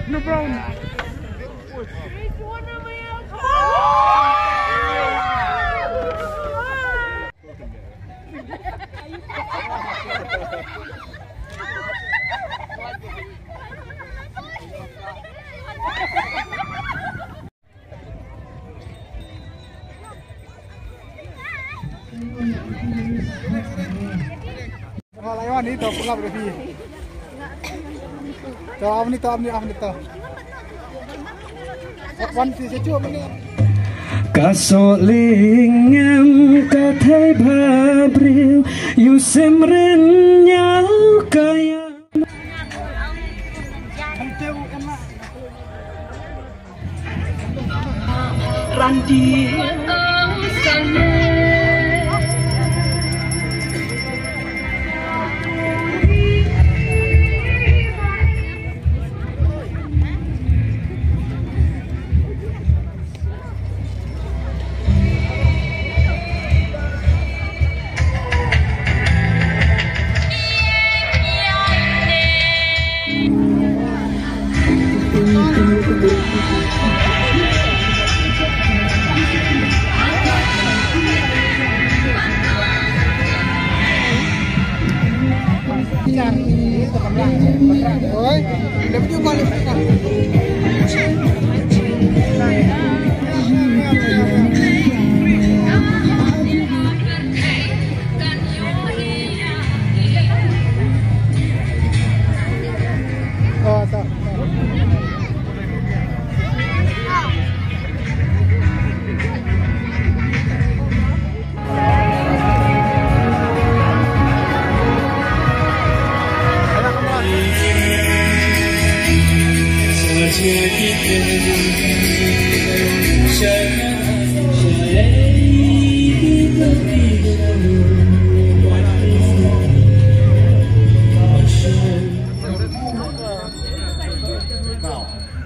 No brown. Lawan ni to pulap lebih. Tahu ni to. Wan si secu ni. Kasolingem kathai bhabriu yusemren nyau kaya Randi Oi, lebih balik. Oh, tak.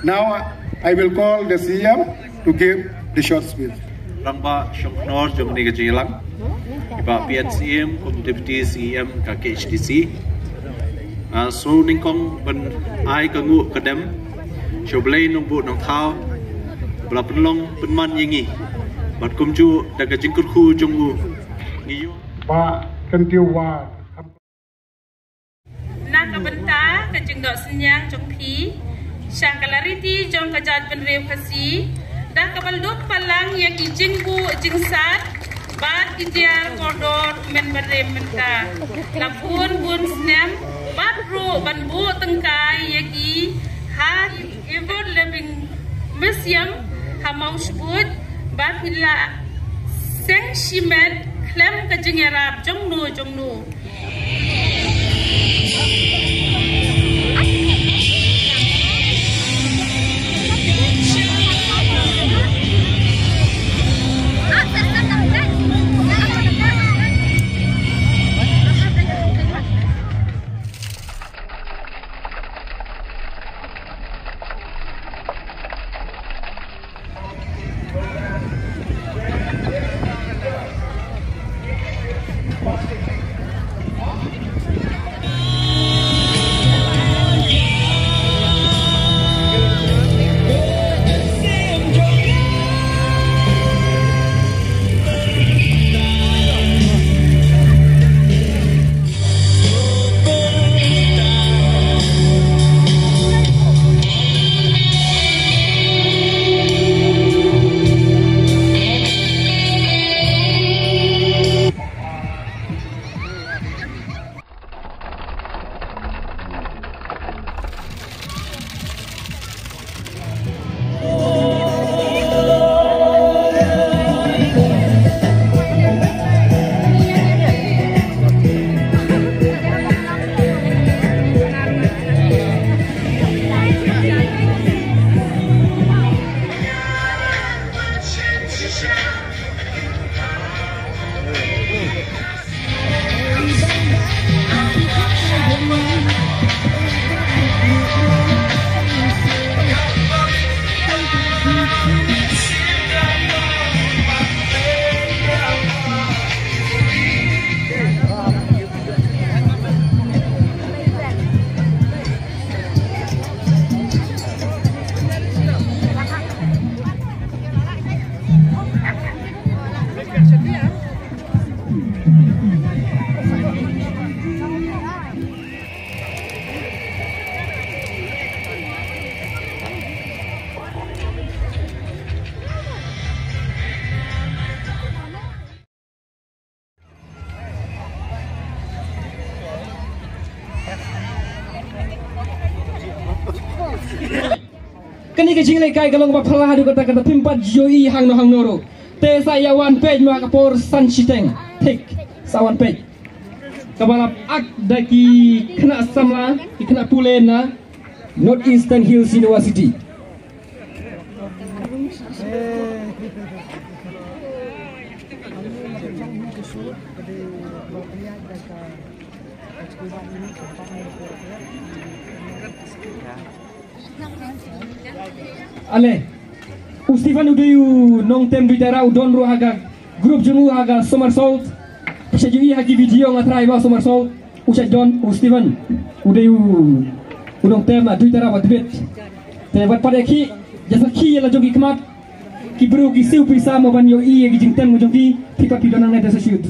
Now I will call the CM to give the short speech. Ramba Shoknor Jomni Gajilang, Iba PNCM, Deputy CM KHDC. So Ningkong Ben I Kangu Kadem, Shoblay Nungbu Nong Tao, Blapenlong Penman Yingi, Bat Kumju Dagajingku Jonggu, Niyo. Pak Kentiwa. Nakabenta Kajingdok Senyang Jongpi. Syangkalariti jong kajat penrew kasi dah kabalduk palang yang kijingbu jingsat bat kijar kodor men berem menta lapun bun snem bat ro banbu tengkai yagi hat evol living museum hamau sebut bat bila seng shimet klem kajingerap jongnu kani ke jingle kai kalong ba phala hadu kata pimpat joi hang noro te saya wan page ma kapor san chiteng tik sawan page kabalap ak daki kena samla kena pulena North Eastern Hills University. Ale Stephen udayu nong tem bitara udon ro haga grup jemu haga somersault sejui hagi video ngatrai ba somersault usah John Stephen udayu udong tem na bitara wat bit te wat pada ki jasa ki la jogi kmat ki bro ki siu pisa mo ban yo i gi jing tem mo jogi pipa pidonang na desa shoot.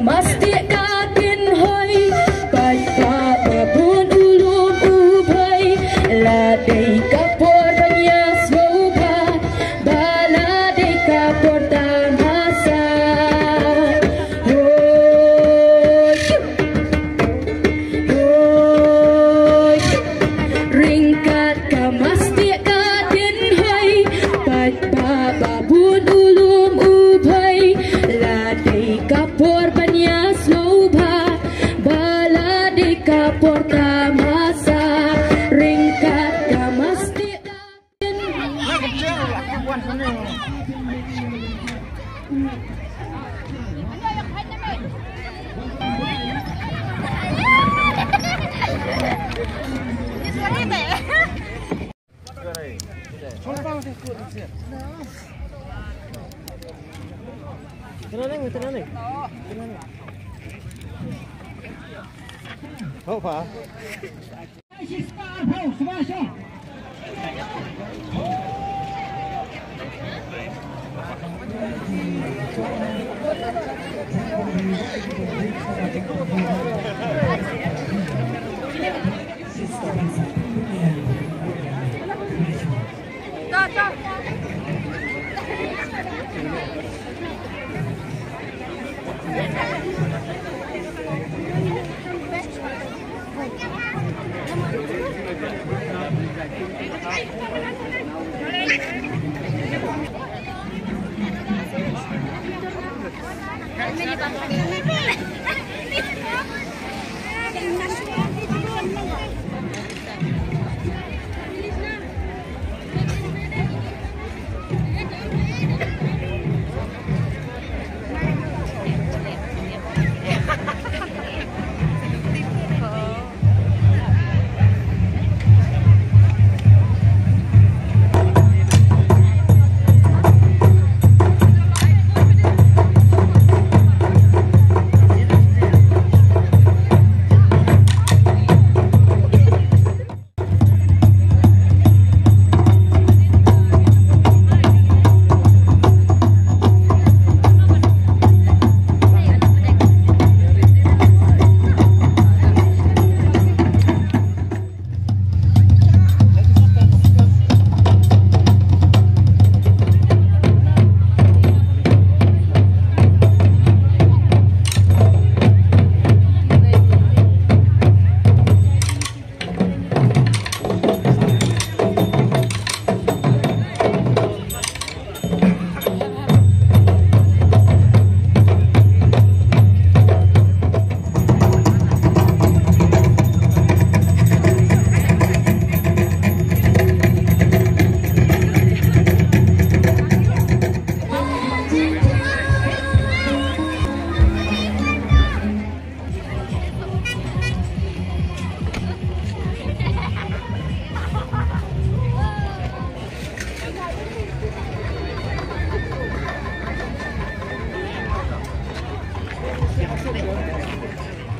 Mesti katin hoi, baik tak pun ulum porta masa ringkat mesti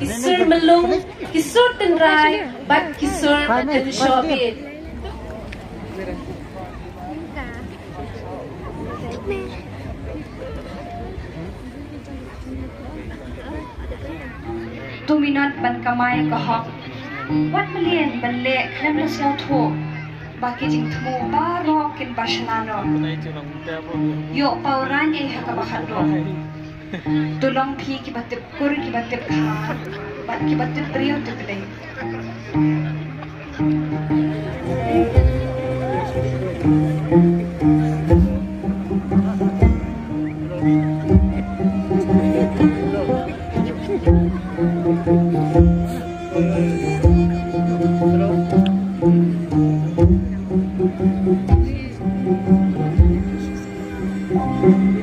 Kisur melung, kisur tenrai, bat kisur dan syobit. Tuminat ban kamay kahok, wat malien ban le klem na siyaw to, baki jing tmo baro kin basanano. Yo pauran ay hakabakado. Tulong pi kibatip kur kibatip kha, bat kibatip priyo tukdei. Thank you.